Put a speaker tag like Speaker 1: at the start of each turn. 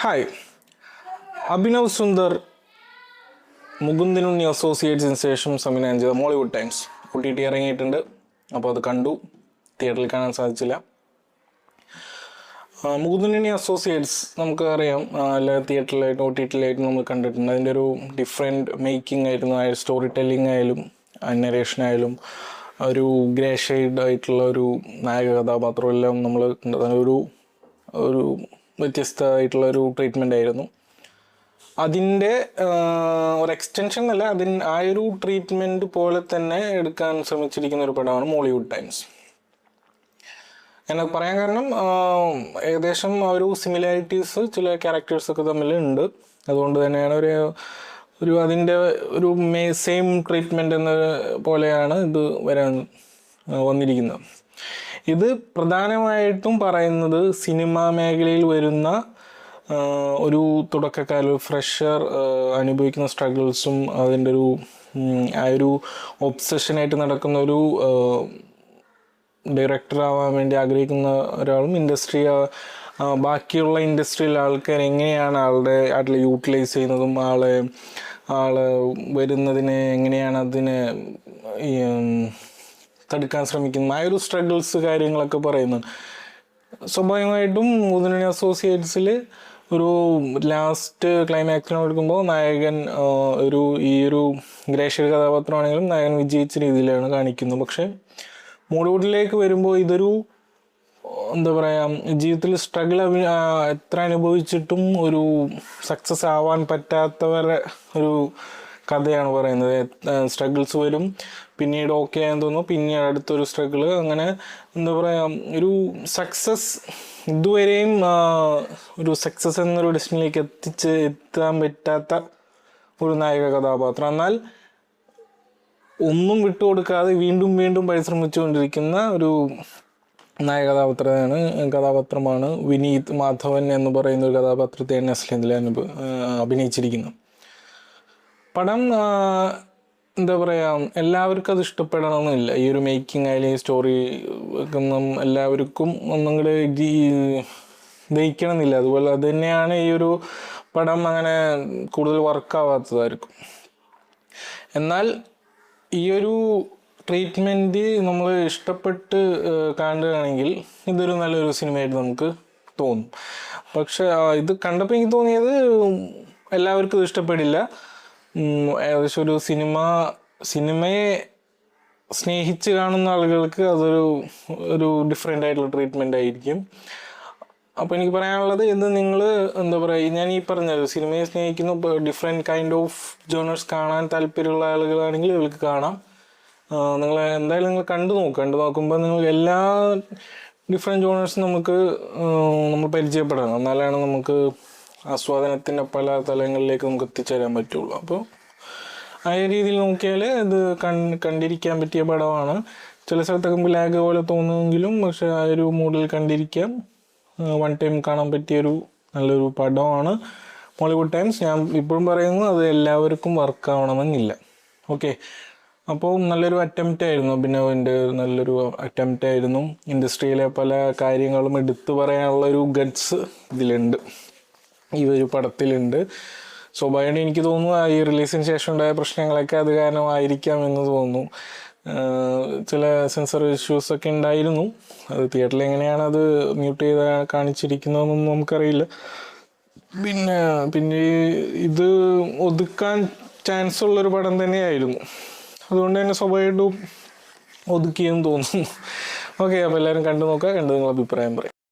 Speaker 1: Hi, Abhinav Sundar Mukundanunni അസോസിയേറ്റ്സിന് ശേഷം സംവിധാനം ചെയ്ത മോളിവുഡ് ടൈംസ് OTT ഇറങ്ങിയിട്ടുണ്ട്. അപ്പോൾ അത് കണ്ടു, തിയേറ്ററിൽ കാണാൻ സാധിച്ചില്ല. മുകുന്ദനുണ്ണി അസോസിയേറ്റ്സ് നമുക്ക് അറിയാം, എല്ലാ തിയേറ്ററിലായിട്ടും OTT-ലായിട്ടും നമ്മൾ കണ്ടിട്ടുണ്ട്. അതിൻ്റെ ഒരു ഡിഫറെൻറ്റ് മേക്കിംഗ് ആയിരുന്നു, ആ സ്റ്റോറി ടെല്ലിംഗ് ആയാലും നരേഷൻ ആയാലും ഒരു ഗ്രേ ഷെയ്ഡ് ആയിട്ടുള്ള ഒരു നായക കഥാപാത്രം എല്ലാം നമ്മൾ ഒരു വ്യത്യസ്തമായിട്ടുള്ള ഒരു ട്രീറ്റ്മെൻ്റ് ആയിരുന്നു. അതിൻ്റെ ഒരു എക്സ്റ്റൻഷൻ അല്ല, ആ ഒരു ട്രീറ്റ്മെൻറ്റ് പോലെ തന്നെ എടുക്കാൻ ശ്രമിച്ചിരിക്കുന്ന ഒരു പടമാണ് മോളിവുഡ് ടൈംസ്. ഞാനത് പറയാൻ കാരണം ഏകദേശം ഒരു സിമിലാരിറ്റീസ് ചില ക്യാരക്ടേഴ്സൊക്കെ തമ്മിലുണ്ട്. അതുകൊണ്ട് തന്നെയാണ് ഒരു അതിൻ്റെ ഒരു സെയിം ട്രീറ്റ്മെൻറ്റ് എന്ന പോലെയാണ് ഇത് വന്നിരിക്കുന്നത്. ഇത് പ്രധാനമായിട്ടും പറയുന്നത് സിനിമാ മേഖലയിൽ വരുന്ന ഒരു തുടക്കക്കാർ, ഫ്രഷർ അനുഭവിക്കുന്ന സ്ട്രഗിൾസും അതിൻ്റെ ആ ഒരു ഒബ്സഷനായിട്ട് നടക്കുന്ന ഒരു ഡയറക്ടർ ആവാൻ വേണ്ടി ആഗ്രഹിക്കുന്ന ഒരാളും ബാക്കിയുള്ള ഇൻഡസ്ട്രിയിലെ ആൾക്കാർ എങ്ങനെയാണ് ആളെ യൂട്ടിലൈസ് ചെയ്യുന്നതും ആള് വരുന്നതിനെ എങ്ങനെയാണ് അതിനെ തടുക്കാൻ ശ്രമിക്കുന്നത്, ആ ഒരു സ്ട്രഗിൾസ് കാര്യങ്ങളൊക്കെ പറയുന്നത്. സ്വാഭാവികമായിട്ടും മുകുന്ദനുണ്ണി അസോസിയേറ്റ്സിൽ ഒരു ലാസ്റ്റ് ക്ലൈമാക്സിനോട് എടുക്കുമ്പോൾ നായകൻ ഈ ഒരു ഗ്രേഷ്യർ കഥാപാത്രമാണെങ്കിലും നായകൻ വിജയിച്ച രീതിയിലാണ് കാണിക്കുന്നത്. പക്ഷെ മോളിവുഡിലേക്ക് വരുമ്പോൾ ഇതൊരു എന്താ പറയുക, ജീവിതത്തിൽ സ്ട്രഗിൾ എത്ര അനുഭവിച്ചിട്ടും ഒരു സക്സസ് ആവാൻ പറ്റാത്തവരെ ഒരു കഥയാണ് പറയുന്നത്. സ്ട്രഗിൾസ് വരും, പിന്നീട് ഓക്കെ ആയെന്ന് തോന്നുന്നു, പിന്നീട് അടുത്തൊരു സ്ട്രഗിള്, അങ്ങനെ എന്താ പറയുക, ഒരു സക്സസ് ഇതുവരെയും ഒരു സക്സസ് എന്നൊരു ഡെസ്റ്റിനിലേക്ക് എത്താൻ പറ്റാത്ത ഒരു നായക കഥാപാത്രം. എന്നാൽ ഒന്നും വിട്ടുകൊടുക്കാതെ വീണ്ടും വീണ്ടും പരിശ്രമിച്ചുകൊണ്ടിരിക്കുന്ന ഒരു നായക കഥാപാത്രമാണ് വിനീത് മാധവൻ എന്ന് പറയുന്ന ഒരു കഥാപാത്രത്തെയാണ് നെസ്ലിനിൽ അഭിനയിച്ചിരിക്കുന്നത്. പടം എന്താ പറയുക, എല്ലാവർക്കും അത് ഇഷ്ടപ്പെടണമെന്നില്ല. ഈ ഒരു മേക്കിംഗ് ആയാലും ഈ സ്റ്റോറി എല്ലാവർക്കും ഒന്നും കൂടെ ദഹിക്കണമെന്നില്ല. അതുപോലെ അത് തന്നെയാണ് ഈ ഒരു പടം അങ്ങനെ കൂടുതൽ വർക്കാവാത്തതായിരിക്കും. എന്നാൽ ഈ ഒരു ട്രീറ്റ്മെൻറ്റ് നമ്മൾ ഇഷ്ടപ്പെട്ട് കാണുകയാണെങ്കിൽ ഇതൊരു നല്ലൊരു സിനിമയായിട്ട് നമുക്ക് തോന്നും. പക്ഷെ ഇത് കണ്ടപ്പോൾ എനിക്ക് തോന്നിയത് എല്ലാവർക്കും ഇത് ഇഷ്ടപ്പെടില്ല. ഏകദേശം ഒരു സിനിമയെ സ്നേഹിച്ച് കാണുന്ന ആളുകൾക്ക് ഒരു ഡിഫറെൻ്റ് ആയിട്ടുള്ള ട്രീറ്റ്മെൻ്റ് ആയിരിക്കും. അപ്പോൾ എനിക്ക് പറയാനുള്ളത്, ഇത് നിങ്ങൾ എന്താ പറയുക, ഞാൻ ഈ പറഞ്ഞത് സിനിമയെ സ്നേഹിക്കുന്നു, ഡിഫറെൻറ്റ് കൈൻഡ് ഓഫ് ജോണേഴ്സ് കാണാൻ താല്പര്യമുള്ള ആളുകളാണെങ്കിൽ ഇവർക്ക് കാണാം. നിങ്ങൾ കണ്ടു നോക്കുമ്പോൾ നിങ്ങൾ എല്ലാ ഡിഫറെൻറ്റ് ജോണേഴ്സും നമ്മൾ പരിചയപ്പെടണം. എന്നാലാണ് നമുക്ക് ആസ്വാദനത്തിൻ്റെ പല തലങ്ങളിലേക്ക് നമുക്ക് എത്തിച്ചേരാൻ പറ്റുള്ളൂ. അപ്പോൾ ആ രീതിയിൽ നോക്കിയാൽ ഇത് കണ്ടിരിക്കാൻ പറ്റിയ പടമാണ്. ചില സ്ഥലത്തൊക്കെ നമുക്ക് ലാഗ് പോലെ തോന്നുമെങ്കിലും പക്ഷെ ആ ഒരു മൂഡിൽ കണ്ടിരിക്കാം, വൺ ടൈം കാണാൻ പറ്റിയൊരു നല്ലൊരു പടമാണ് മോളിവുഡ് ടൈംസ്. ഞാൻ ഇപ്പോഴും പറയുന്നു, അത് എല്ലാവർക്കും വർക്കാവണമെന്നില്ല. ഓക്കെ, അപ്പോൾ നല്ലൊരു അറ്റംപ്റ്റ് ആയിരുന്നു, അഭിനവിൻ്റെ നല്ലൊരു അറ്റംപ്റ്റ് ആയിരുന്നു. ഇൻഡസ്ട്രിയിലെ പല കാര്യങ്ങളും എടുത്തു പറയാനുള്ളൊരു ഗട്ട്സ് ഇതിലുണ്ട്, ഈ ഒരു പടത്തിലുണ്ട്. സ്വാഭാവികമായിട്ട് എനിക്ക് തോന്നുന്നു ഈ റിലീസിന് ശേഷം ഉണ്ടായ പ്രശ്നങ്ങളൊക്കെ അത് കാരണമായിരിക്കാം എന്ന് തോന്നുന്നു. ചില സെൻസർ ഇഷ്യൂസൊക്കെ ഉണ്ടായിരുന്നു. അത് തിയേറ്ററിൽ എങ്ങനെയാണ് അത് മ്യൂട്ട് ചെയ്ത് കാണിച്ചിരിക്കുന്നതെന്നൊന്നും നമുക്കറിയില്ല. പിന്നെ ഇത് ഒതുക്കാൻ ചാൻസ് ഉള്ളൊരു പടം തന്നെയായിരുന്നു. അതുകൊണ്ട് തന്നെ സ്വാഭാവികമായിട്ടും ഒതുക്കിയെന്ന് തോന്നുന്നു. ഓക്കെ, അപ്പോൾ എല്ലാവരും കണ്ടു നോക്കുക, കണ്ട് നിങ്ങൾ അഭിപ്രായം പറയും.